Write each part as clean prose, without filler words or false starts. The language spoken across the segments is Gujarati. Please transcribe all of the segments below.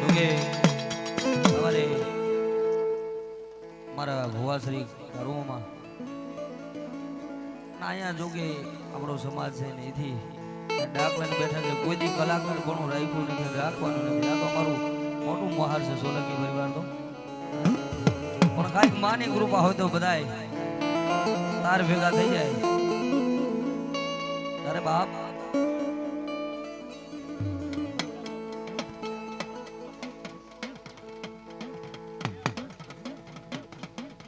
જોકે અમારે મારા ભુવાશ્રી ઘરોમાં અહીંયા જોકે આપણો સમાજ છે ને એથી ડાકવાને બેઠા છે. કોઈ દી કલાકાર ઘણું રાખ્યું નથી, રાખવાનું નથી. આ તો અમારું મોટું મહાર છે સોલંકી પરિવાર તો. પણ કાંઈક માની કૃપા હોય તો બધાય તાર ભેગા થઈ જાય. તારે બાપ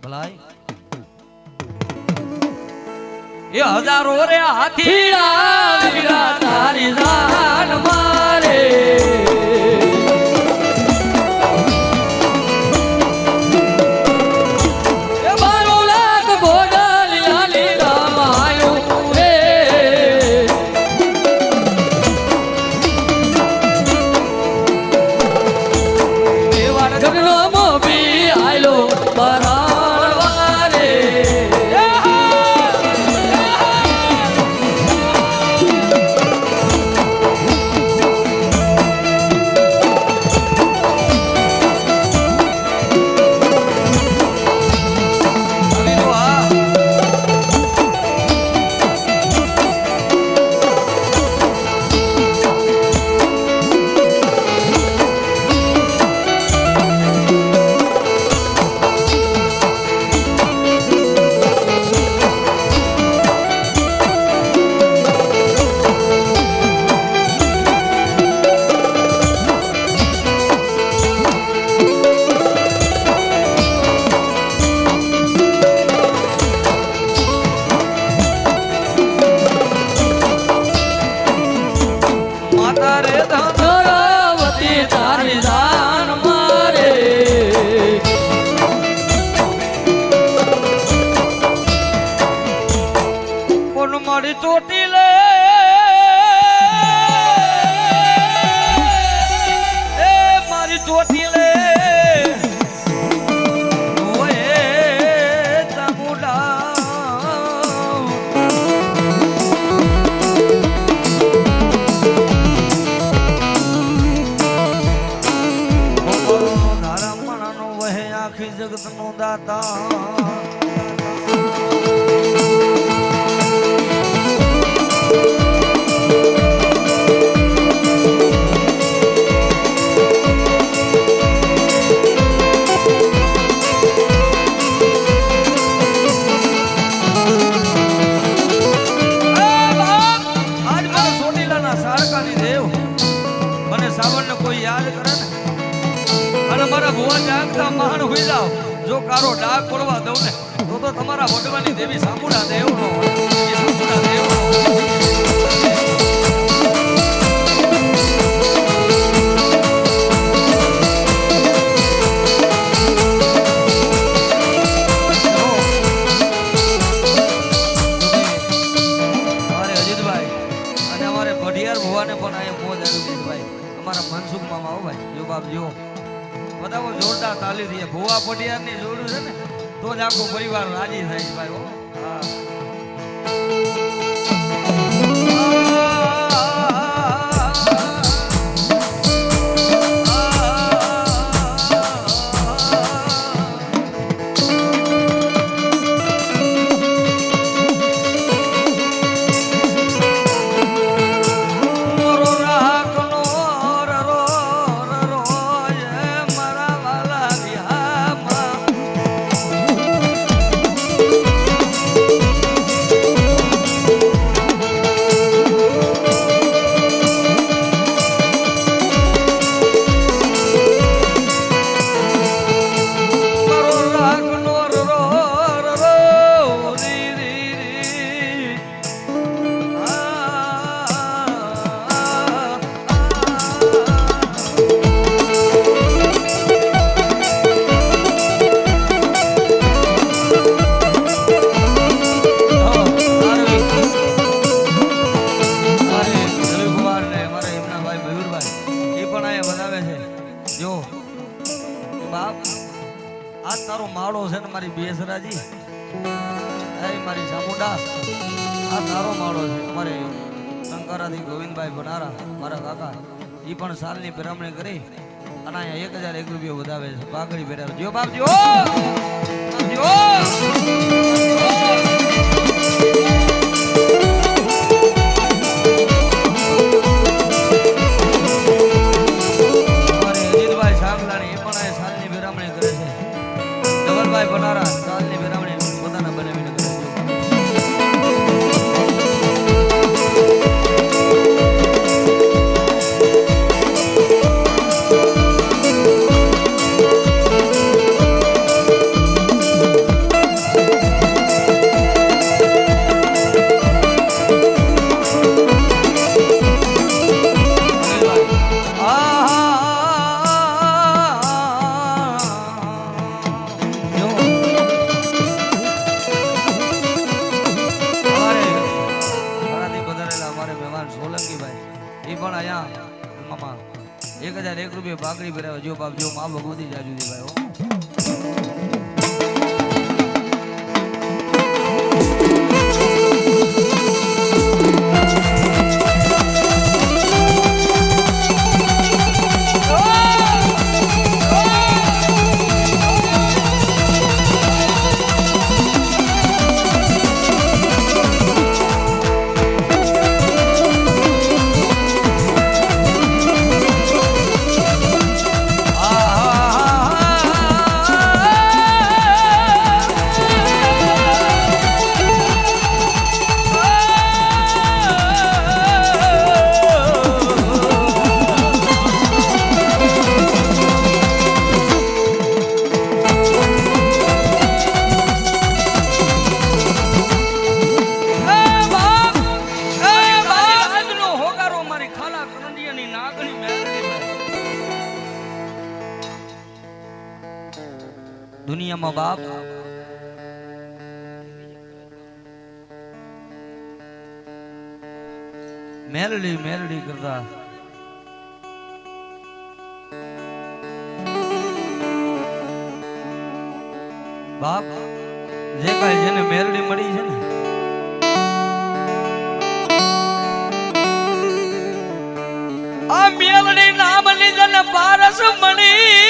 ભલાઈ એ હજારો રે હાથી તારી જાન મારે મારી ચોટી લે મારી ચોટી લે ધારા વહે આખી જગત નો દાતા હુઈ જાવ. જો કારો ડાક પડવા દઉં ને તો તમારા વડવાની દેવી સામુડા દેવનો સામુડા દેવનો અમારે અજીતભાઈ અને અમારે ભડિયાર ભુવાને પણ અહીંયા મોજ આવી ગઈ ભાઈ. અમારા મનસુખ મામા આવો ભાઈ જો બાપ જો બધા જોરદાર તાલી થી ભુવા પટિયાર ની જોડું છે ને તો જ આખો પરિવાર રાજી થાય છે ભાઈ. હા આ તારો માળો છે ને મારી બેસરાજી, મારી સામુંડા, આ તારો માળો છે. અમારે શંકરાથી ગોવિંદભાઈ બનારા મારા કાકા ઈ પણ સાલની પેરામણી કરી અને અહીંયા 1001 રૂપિયો વધાવે છે પાઘડી પહેરાવે જો બાપ જો અજીતભાઈ સાગલાણી એ પણ અહીંયા સાલની પેરામણી કરે છે ધવલભાઈ બનારા સાલની પેરામણી પોતાના બનાવીને કરે છે પાઘડી પહેરાવે જો બાપ જો મા ભગવતી જાજુ ભાઈ દુનિયામાં બાપ મેલડી મેલડી કરતા બાપ જે કઈ જેને મેલડી મળી છે ને આ મેલડી નામ લીધે ને પારસ મળી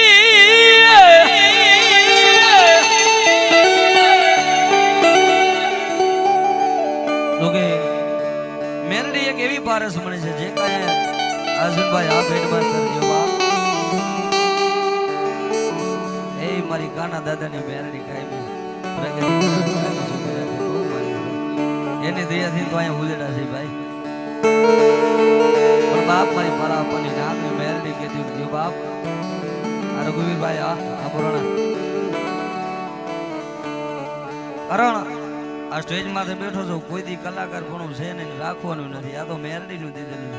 મેલડી એક એવી પારસ મળી છે જે કઈ અર્જુનભાઈ આ ભેટ માસ્ટર જો બાપ એ મારી કાના દાદાની મેલડી કાઈ એની દયાથી તો અહીંયા ઉલેડા છે ભાઈ પણ બાપ મારી પારા આપવાની નામની મેલડી કીધી જો બાપ આ રઘુવીરભાઈ આ પુરાણા કરણ આ સ્ટેજ માંથી બેઠો છો કોઈ દી કલાકાર પણ છે ને રાખવાનું નથી આ તો મેલડી નું દીધેલું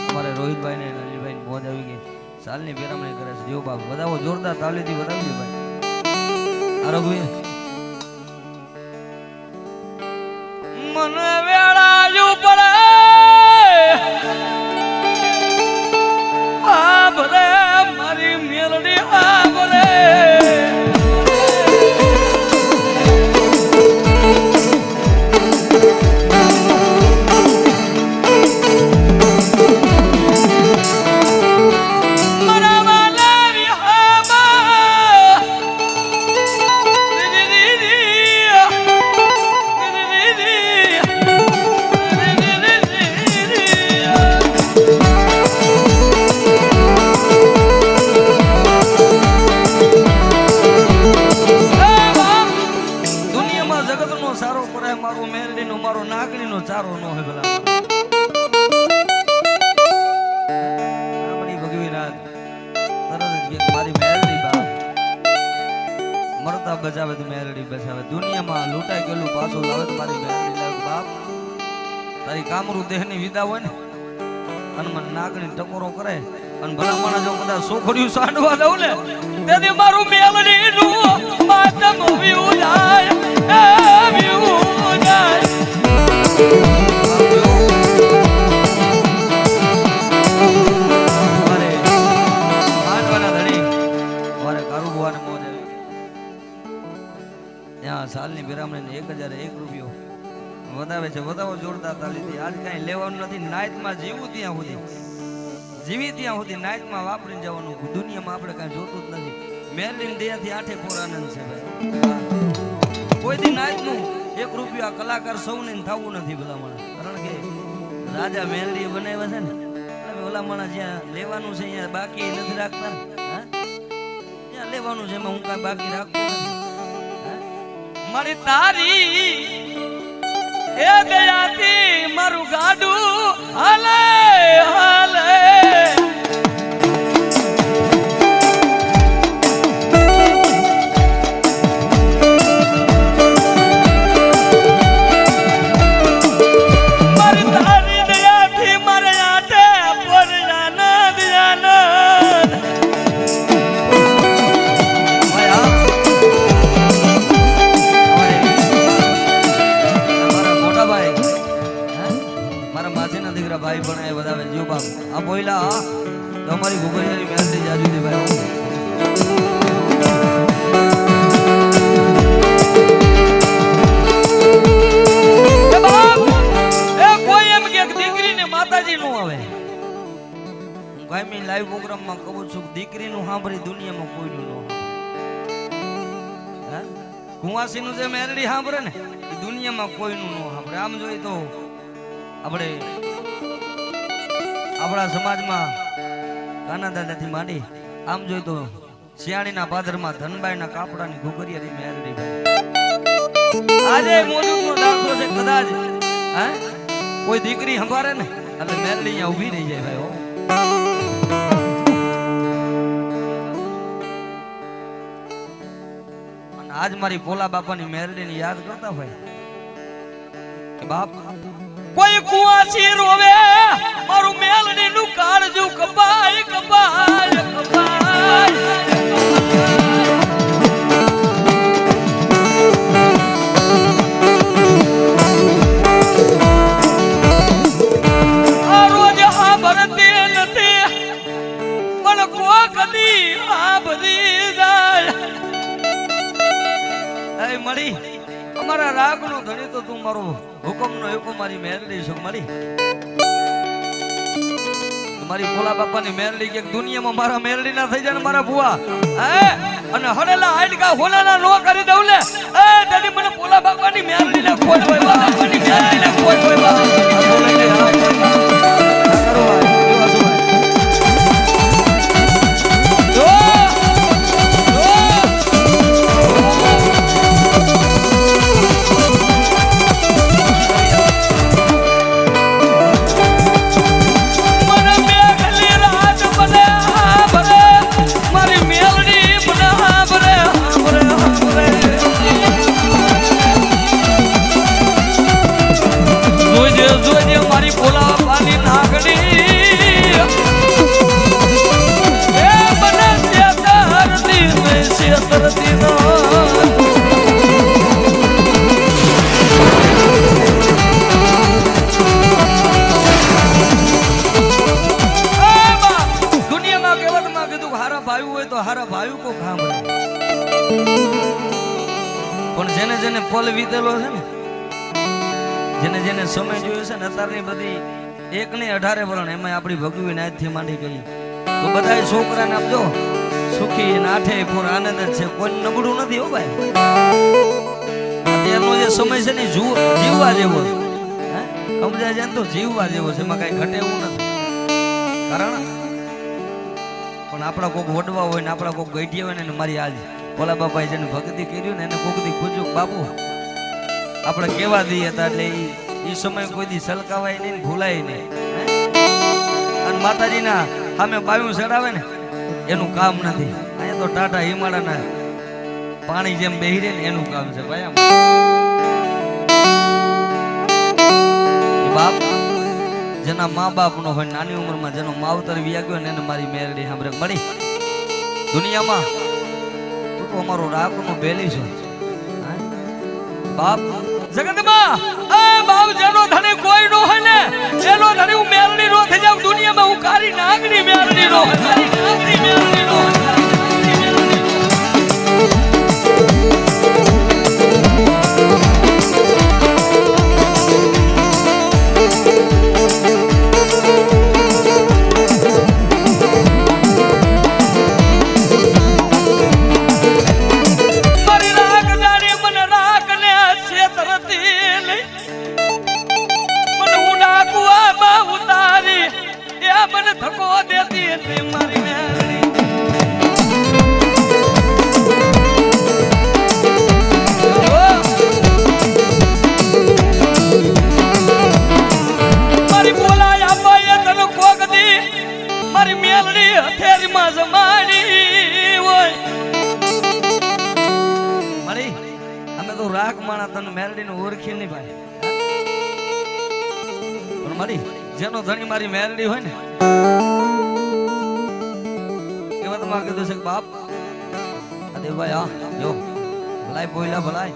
અમારે રોહિતભાઈ ને નલીભાઈ ને મોજ આવી ગઈ સાલની પેરામણી કરે છે જો બાપ વધાવો જોરદાર તાલીથી વધાવજો ભાઈ આ રઘુવીર મને વેળા જો પડે આ ભલે મારી મેલડી આ ભલે ચારો નો હે ભલા આપણી ભગવી રાત તરત જ કે મારી મેલડી બાપ મરતા બચાવે તો મેલડી બચાવે દુનિયામાં લૂંટાઈ ગયેલું પાછું લાવે તો મારી મેલડી લાવે બાપ તારી કામરૂ દેહની વિદા હોય ને અને મને નાગની ટકોરો કરે અને ભલા માણસ જો કદાચ સોખડ્યું સાંડવા દઉં ને તેથી મારું મેલડી નું માતમ વ્યુ જાય વ્યુ જાય સાલની પેરામણી 1001 રૂપિયો વધાવે છે, વધાવો જોરદાર તાલીથી. આજ કાંઈ લેવાનું નથી, નાઈટમાં જીવું ત્યાં સુધી, જીવી ત્યાં સુધી નાઈટમાં વાપરીને જવાનું. દુનિયામાં આપણે કાંઈ જોતું જ નથી. મેરડીન દયાથી આઠે પોર આનંદ છે ભાઈ. કોઈ દી નાઈટનું 1 રૂપિયા કલાકાર સૌને થવું નથી ભલામણ. કારણ કે રાજા મેરડી બનાવ્યા છે ને, એટલે ભલામણ જ્યાં લેવાનું છે અહીંયા બાકી નથી રાખતા. જ્યાં લેવાનું છે એમાં હું કાંઈ બાકી રાખતો નથી. મારી તારી એ દયાથી મારું ગાડું હાલે હાલે. ભાઈ પણ એ બધા જીવ બાપ આ બોયલા તમારી ભૂગોળની મેલડી જાજુ દે ભાઈ. એ બાપ એ કોઈ એમ કે દીકરીને માતાજી નું આવે. હું કાયમી લાઈવ પ્રોગ્રામમાં કહું છું દીકરીનું સાંભળી દુનિયામાં કોઈનું ન સાંભળે. કુંવાસીનું જે મેલડી સાંભળે ને એ દુનિયામાં કોઈનું ન સાંભળે. આમ જોઈએ તો આપણે આપણા સમાજમાં કાના દાદાથી માંડી આમ જોઈ તો શિયાળીના પાદરમાં ધનબાઈના કાપડાની ઘુઘરીયાની મેરડી ભાઈ. આજે મોજૂદનો દાખલો છે. કદાચ કોઈ દીકરી સંભાળે ને એટલે મેરડી અહીંયા ઊભી રહી જાય ભાઈ. અને આજ મારી પોલા બાપાની મેરડીને યાદ કરતા હોય કે બાપ કોઈ કુવાસી રોવે મારું મેલડી નું કાળજુ કપાય કપાય કપાય. આ રોજ હા ભરતી નથી પણ કો કદી આ ભરી જાય. એ મળી અમારા રાગ નો ધણી તો તું મારો હુકમ નો હુકમ મારી મેરડી છું મળી. મારી પોલા બાપાની મેરડી કે દુનિયામાં મારા મેરડી ના થઈ જાય ને મારા ભુવા અને હડેલા હાડકા હોલાના નો કરી દઉં ને દાદી મને પોલા બાપાની મેરડી ને કોઈ કોઈ બાપાની મેરડી ને કોઈ કોઈ પણ જેને જેને પલ વીતેલો છે ને, જેને જેને સમય જોયો છે ને, અત્યારની બધી 1 ને 18 વર્ષ એમાં આપણી ભગવી નાથથી માંડી ગઈ તો બધા છોકરાને આપજો સુખી અને આઠે પૂર આનંદ જ છે. કોઈ નબળું નથી હો ભાઈ. અત્યારનો જે સમય છે ને જીવવા જેવો છે. સમજાય છે ને તો જીવવા જેવો છે, એમાં કઈ ઘટે એવું નથી. કારણ પણ આપણા કોક વડવા હોય ને આપણા કોક ગઈઢિયા હોય ને મારી આજ ભોલા બાપાએ જેને ભક્તિ કર્યું ને એને કોક દી પૂછ્યું બાપુ આપણે કેવા દઈએ હતા એટલે એ સમય કોઈ દી સલકાવાય નહીં ને ભૂલાય નહીં. અને માતાજીના સામે બાયું ચડાવે ને એનું કામ નથી. અહીંયા તો ટાટા હિમાળાના પાણી જેમ બેહી રહે ને એનું કામ છે ભાઈ. બાપ જેના મા બાપ નો હોય નાની ઉંમરમાં જેનો માવતર વ્યા ગયો ને એને મારી મેરડી સાંભળે મળી. દુનિયામાં તું તો અમારો રાગ નો બેલી છે બાપ. જગતમાં એ બાપ જેનો ધણી કોઈ નો હોય ને એનો ધણી હું મેરડી નો થઈ જાઉં. દુનિયામાં હું કારી નાગની મેરડી નો મળી જેનો ધણી મારી મેરડી હોય ને એવા તમારે કીધું છે કે બાપ દેવભાઈ હા જો ભલાઈ બોલ્યા ભલાઈ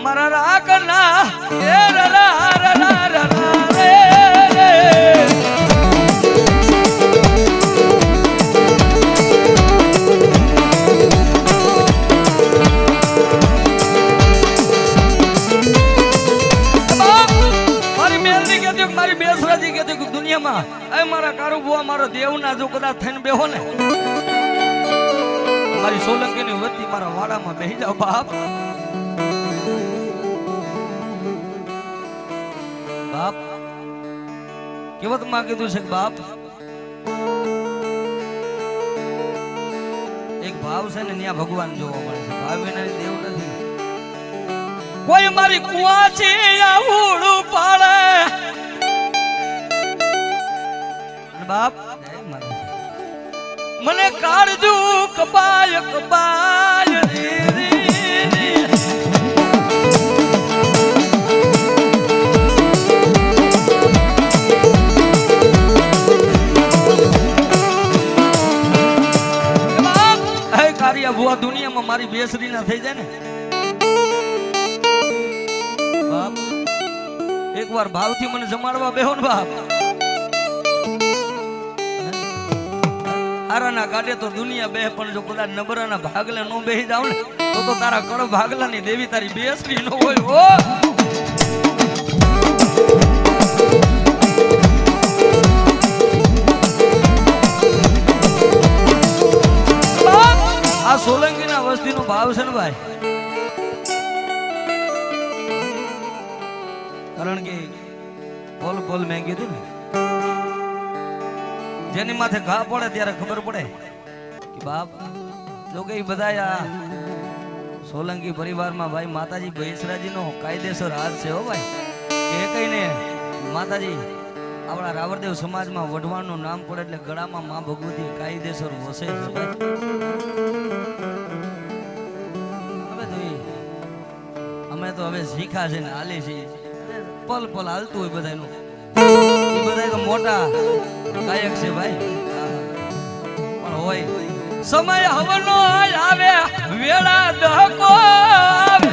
મારા રાખના એ રલા રલા રલા રે મારી બેસરાજી કહેતી કે દુનિયામાં એ મારા કારુ બુઆ મારો દેવના જો કદાચ થઈને બેહો ને મારી સોલંકીની વતી મારા વાડામાં બેહી જાવ બાપ બાપ કેવત માં કીધું છે કે બાપ એક ભાવ છે ને ત્યાં ભગવાન જોવા મળે છે ભાવ વિના દેવ નથી કોઈ મારી કુવાચી આવુડું પાડે બાપ મને કાળજુ કબાય કબાય કાર્ય ભુવા દુનિયામાં મારી બેસરી ના થઈ જાય ને બાપ એકવાર ભાવથી મને જમાડવા બેહો ને બાપ આરાના ગાડે તો દુનિયા બે પણ જો કદાચ નબરાના ભાગલે નો બેહી જાવ ને તો તારા કળ ભાગલાની દેવી તારી બેસરી ન હોય ઓ આ સોલંકીના વસ્તીનો ભાવ છે ને ભાઈ કારણ કે પોલ પોલ મેં કીધું ને જેની માથે ઘા પડે ત્યારે ખબર પડે કે બાપ જો કે બધા આ સોલંકી પરિવારમાં ભાઈ માતાજી બેસરાજીનો કાયદેસર હાથ છે હો ભાઈ કે કઈને માતાજી આપણા રાવરદેવ સમાજમાં વઢવાણનું નામ પડે એટલે ગળામાં માં ભગવતી કાયદેસર વસે છે ભાઈ અમે તો હવે શીખા છે ને હાલી છે પલ પલ હાલતું હોય બધાનું એ બધા તો મોટા ગાયક છે ભાઈ પણ હોય સમય હવનો આવે વેળા દહકો આવે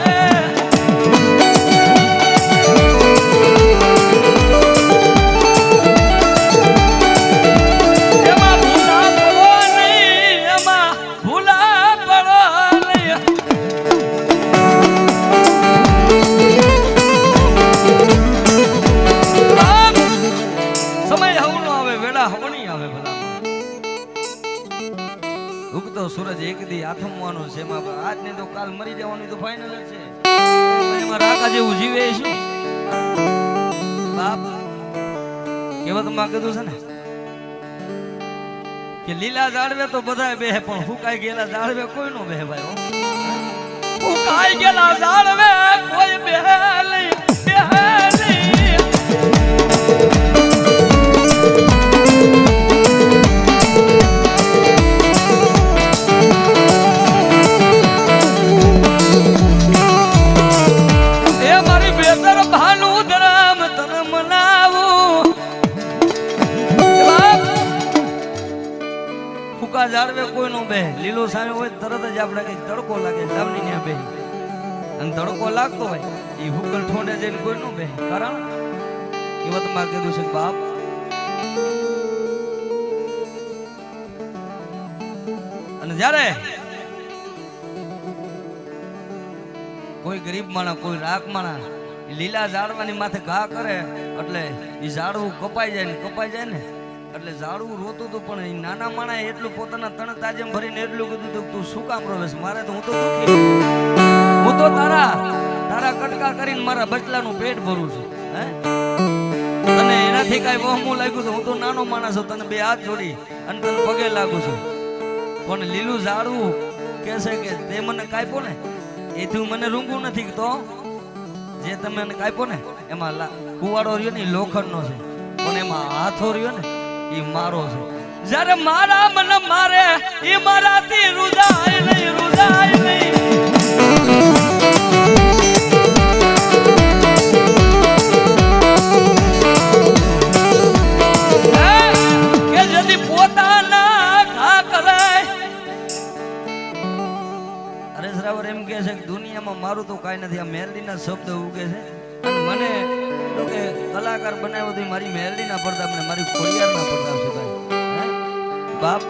એમાં ભૂલા પડો નહીં એમાં ભૂલા પડો નહીં સમય હવનો આવે વેળા હવની આવે ભલા ઉગતો સૂરજ એક દી આથમવાનો છે એમાં આજ ને તો કાલ મરી જવાની તો ફાઇનલ છે એમાં રાકા જેવું જીવે છે બાપ કેવત માં કીધું છે ને કે લીલા ઝાડવે તો બધા બેહે પણ ફૂકાઈ ગયેલા ઝાડવે કોઈ નો બેહે ભાઈ ફૂકાઈ ગયેલા ઝાડવે કોઈ બેહે નહીં બેહે નહીં ઝાડવે કોઈ નો બે લીલો સામે હોય તરત જ આપણે કઈ તડકો લાગે જાવની ને બે અને તડકો લાગતો હોય એ હુકલ ઠોડે જઈને કોઈ નો બે કારણ કેવત માં કીધું છે બાપ અને જ્યારે કોઈ ગરીબ માણસ કોઈ રાખ માણસ લીલા ઝાડવાની માથે ઘા કરે એટલે એ ઝાડવું કપાઈ જાય ને એટલે ઝાડવું રોતું હતું પણ એ નાના માણા એટલું પોતાના તણ તાજમ ભરીને એટલું કીધું તું શું કામ રોવેશ મારે તો હું તો દુખી હું તો તારા કટકા કરીને મારા બચલાનું પેટ ભરું છું હે તને એનાથી કઈ વહમું લાગ્યું તો હું તો નાનો માણસ છું તને બે હાથ જોડી અને તને પગે લાગુ છું પણ લીલું ઝાડવું કે છે કે તે મને કાપ્યો ને એથી મને રૂંગું નથી તો જે તમે મને કાપ્યો ને એમાં કુવાડો રહ્યો ને લોખંડનો છે પણ એમાં હાથો રહ્યો ને એ મારો છે જ્યારે મારા મન મારે એ મારાથી રૂજાય નહીં મારું તો કાંઈ નથી, આ મેલડીના શબ્દ ઉગે છે અને મને તો કે કલાકાર બનાવ્યો તો મારી મેલડીના પડદા મને મારી ખોડિયારના પડદા છે ભાઈ. હે બાપ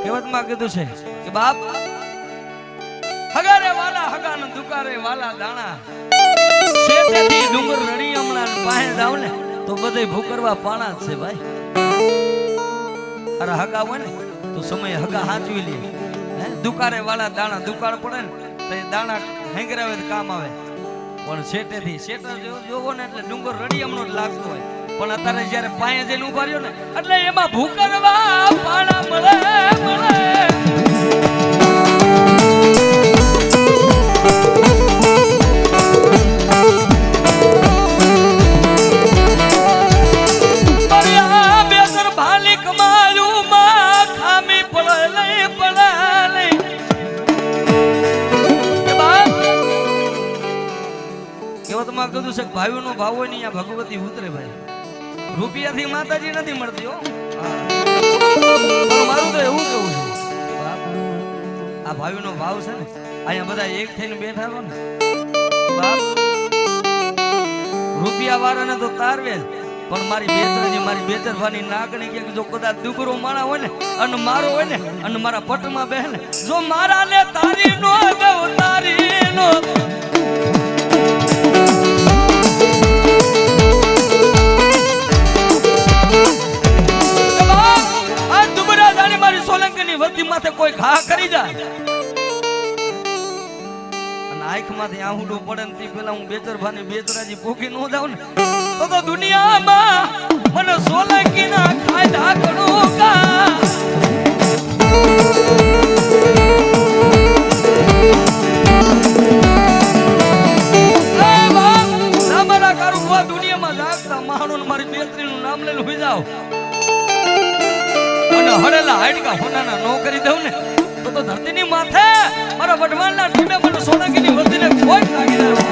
કહેવતમાં કીધું છે કે બાપ હગારે વાલા હગાનો દુકારે વાલા દાણા શેતેથી ડુંગર રડી હમણાં પાસે જાવ ને તો બધે ભૂકરવા પાણા જ છે ભાઈ. અરે હગા હોય ને તો સમય હગા હાંચવી લે. હે દુકારે વાલા દાણા દુકાળ પડે ને તો એ દાણા હેંગરાવે તો કામ આવે, પણ શેટેથી શેટર જોવો ને એટલે ડુંગર રડી હમણો જ લાગતો હોય, પણ અત્યારે જયારે પાયે જઈને ઉભા રહ્યો ને એટલે એમાં ભૂકરવા પાણા મળે મળે. કીધું છે ભાઈઓ નો ભાવ હોય ને અહીંયા ભગવતી ઉતરે ભાઈ. રૂપિયાથી માતાજી નથી મળતી હો. મારું તો એવું કેવું છે આ ભાઈઓ નો ભાવ છે ને અહીંયા બધા એક થઈને બેઠા હો ને બાપ રૂપિયા વાળાને તો તારવે પણ મારી બેતરજી મારી બેતરવાની નાગણી કે જો કદાચ દુબરો માણા હોય ને અને મારો હોય ને અને મારા પટમાં બેહે ને જો મારા લે તારી નો દવ તારી નો માથે કોઈ ઘા કરી જાય અને આંખ માંથી આહુડું પડે ને તે પેલા હું બેતરભાની બેતરાજી ભૂખી નો જાઉં ને તો દુનિયામાં મને સોલંકી ના કાયદા કરું કા. દુનિયામાં જાગતા માણો મારી બેતરી નું નામ લઈને હોઈ જાવ હડેલા હાડકા હોનાના નો કરી દઉં ને તો ધરતીની માથે મારા વડવાણના ઢીમે મને સોલંકીની વસ્તીને કોઈ લાગી જાય.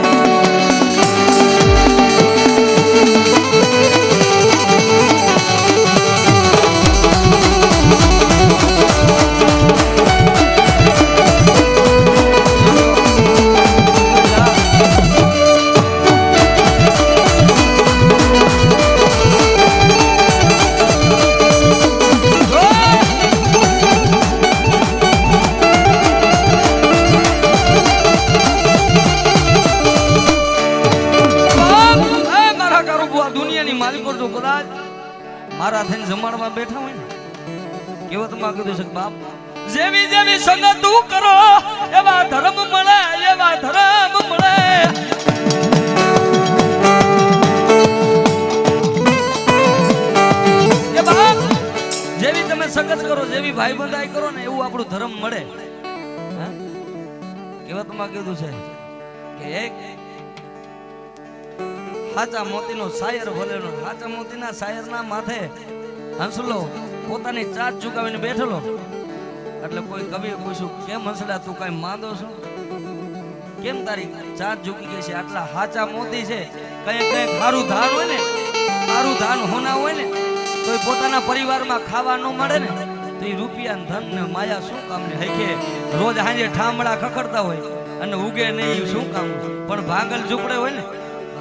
મારા થઈને જમાડમાં બેઠા હોય ને કહેવતમાં કીધું છે બાપ જેવી જેવી સંગત તું કરો એવા ધર્મ મળે એવા ધર્મ મળે. એ બાપ જેવી તમે સંગત કરો જેવી ભાઈબંધાઈ કરો ને એવું આપણું ધર્મ મળે. કહેવતમાં કીધું છે કે એક હાચા મોતીનો શાયર ભલેલો હાચા મોતીના શાયરના માથે હંસલો પોતાની ચાચ ઝુકાવીને બેઠેલો એટલે કોઈ કવિએ પૂછ્યું કેમ હંસલા તું કઈ માંદો છો કેમ તારી ચાચ ઝુકી ગઈ છે આટલા હાચા મોતી છે કઈ કઈ ખારું ધાન હોય ને ખારું ધાન હોના હોય ને તો પોતાના પરિવારમાં ખાવા ન મળે ને તો એ રૂપિયા ધન ને માયા શું કામ ને હેકે રોજ હાંજે ઠામડા ખખડતા હોય અને ઉગે નહીં શું કામ પણ ભાંગલ ઝૂકડે હોય ને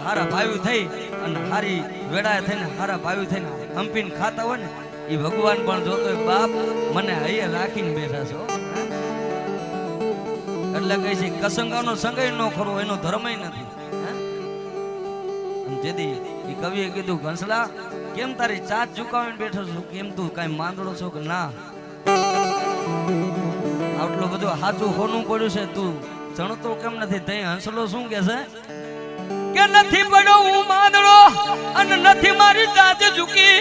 હારા ભાઈ થઈ અને હારી વેડાય થઈને હારા ભાઈ થઈને હંપીને ખાતા હોય ને એ ભગવાન પણ જોતો બાપ મને હૈયે રાખીને બેઠા છો. એટલે કહે છે કસંગાનો સંગય નો ખરો એનો ધર્મય નથી. જેથી એ કવિએ કીધું ઘંસલા કેમ તારી ચાચ ઝુકાવીને બેઠો છો કેમ તું કઈ માંદડો છો કે ના આટલું બધું સાચું હોનું પડ્યું છે તું જણતો કેમ નથી તઈ હંસલો શું કે છે કે નથી પડ્યો હું માંદડો અને નથી મારી ચાચ ઝૂકી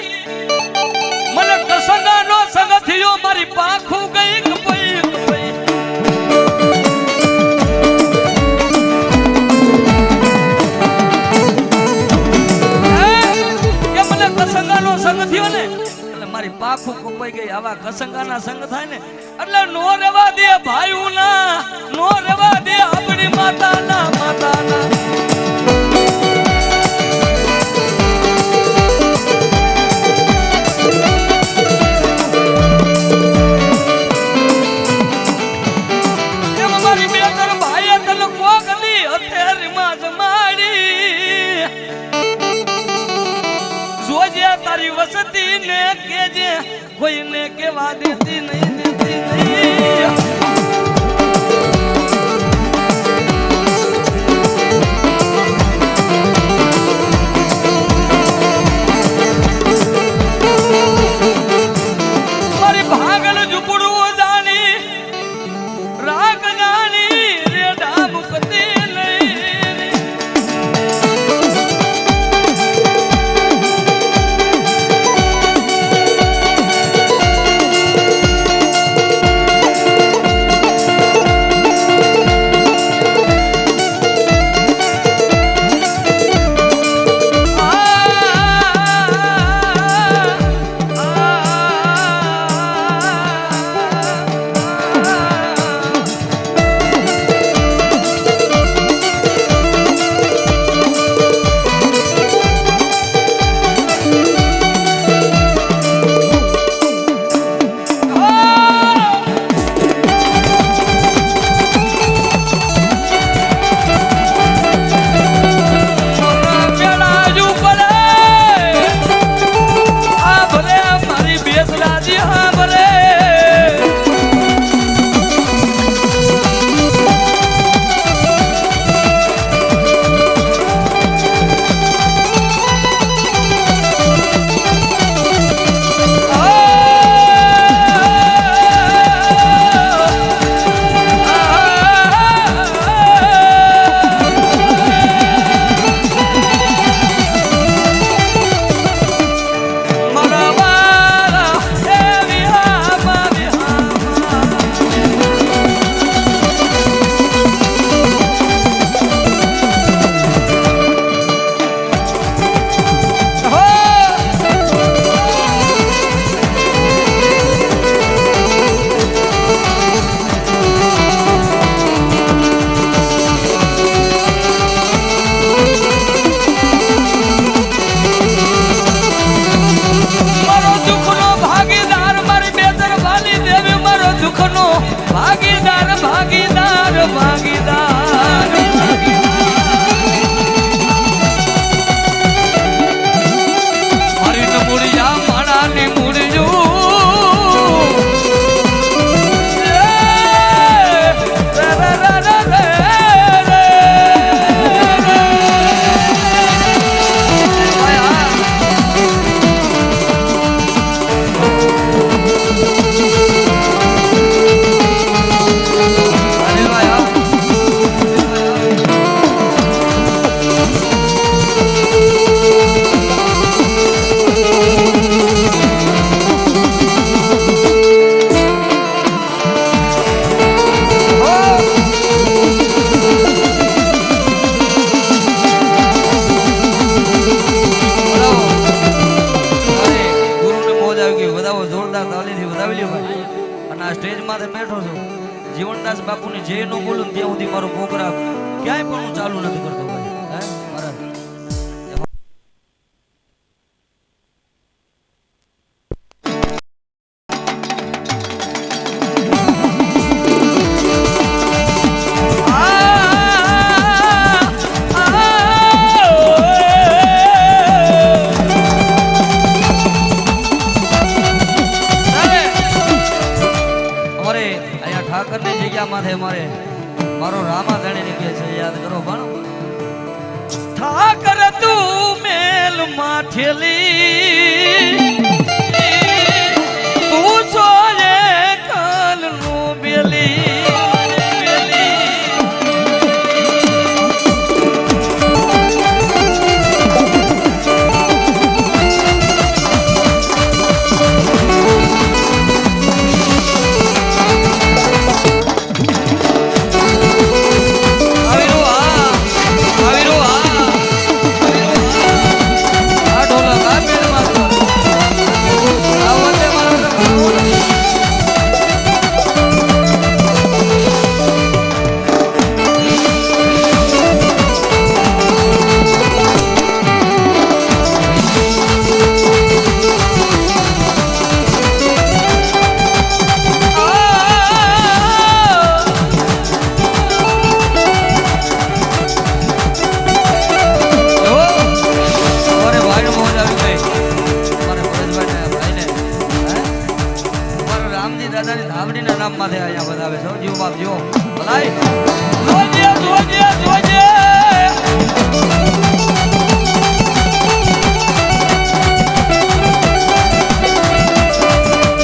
મને કસંગાનો સંગ થયો મારી પાંખું ગઈ કપાઈ કપાઈ. કે મને કસંગાનો સંગ થયો ને એટલે મારી પાંખું કપાઈ ગઈ. આવા કસંગાના સંગ થાય ને એટલે નો રેવા દે ભાઈઓના નો રેવા દે આપણી માતાના માતાના. જોજે તારી વસતી ને કેજે કોઈને કેવા દેતી નહીં દેતી નહીં મારી ભાગલ ઝૂપડું જાણી રાગ જાણી રેડા મુકતી ભાગીદાર ભાગીદાર ભાગીદાર મારી ન મૂળિયા માણાની મૂળિયું બેઠો છું જીવનદાસ બાપુની જે નો બોલું ત્યાં સુધી મારો પ્રોગ્રામ ક્યાંય પણ હું ચાલુ નથી કરતો ભાઈ મહારાજ મારે મારો રામા ધણી કે છે યાદ કરો પણ ઠાકર તું મેલ માઠેલી તું છો એ કાલ નું બેલી ઢોલક આ મેળમાં સૌ જીવ બાપ જો ભલાઈ જોજે જોજે જોજે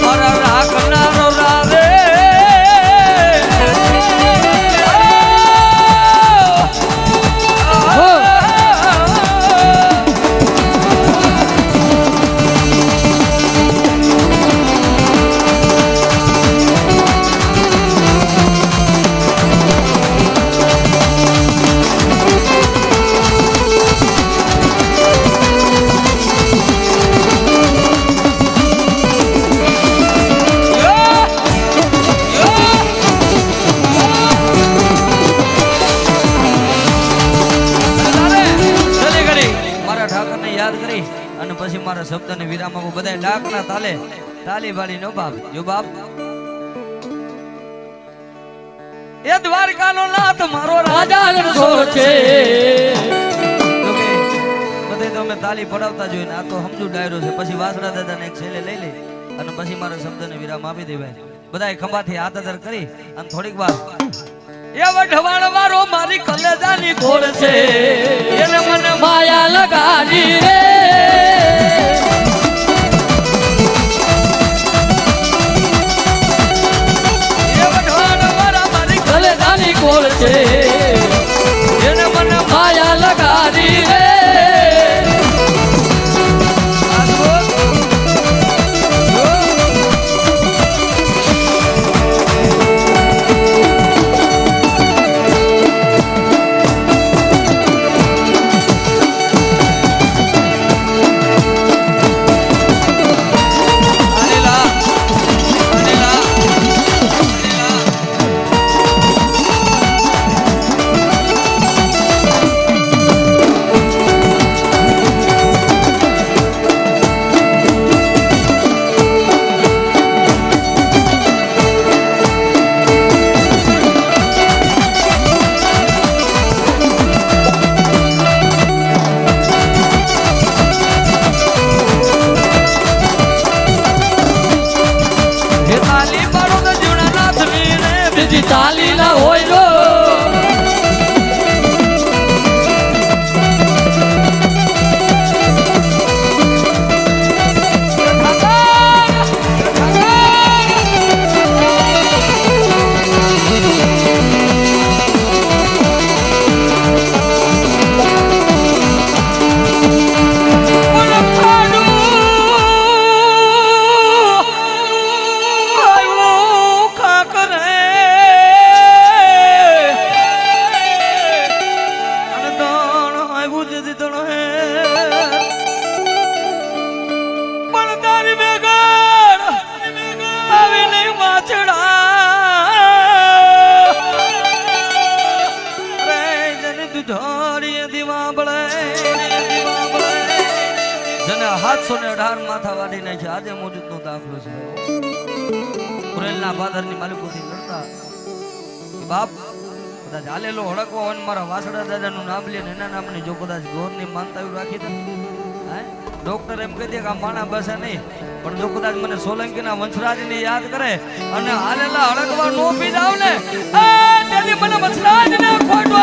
મારા રાખનારો રાવે અને પછી મારા શબ્દને વિરામ આપો બધા ડાકના તાલે તાલી વાળી નો બાપ જો બાપ એ દ્વારકાનો નાથ મારો રાજા રણછોડ છે બધે તો અમે તાલી પડાવતા જોઈને આ તો સમજુ ડાયરો છે પછી વાસડા દાદાને એક છેલે લઈ લે અને પછી મારા શબ્દને વિરામ આપી દેવાય બધાય ખંભાથી હાથ અદર કરી અને થોડીક વાર એ વઢવાણ મારો મારી કલેજાની ઘોડ છે એને મને માયા લગાડી રે કોલ છે એને મને માયા લગાડી રે તાલી ના હોય રો માથા વાડી નાખી આજે મોજૂદનો દાખલો છે કુરેલના ફાધરની માલિકોથી લડતા બાપ કદાચ હાલેલો હડકવો હોય મારા વાસડા દાદાનું નામ લે ને એના નામની જો કદાચ ગોરની માનતા રાખી દે ડોક્ટર એમ કહી દે કે આ માણા બસે નહીં પણ જો કદાચ મને સોલંકીના વંશરાજને યાદ કરે અને હાલેલા હડકવા નો પી જાવ ને તેથી મને વંશરાજને ખોટો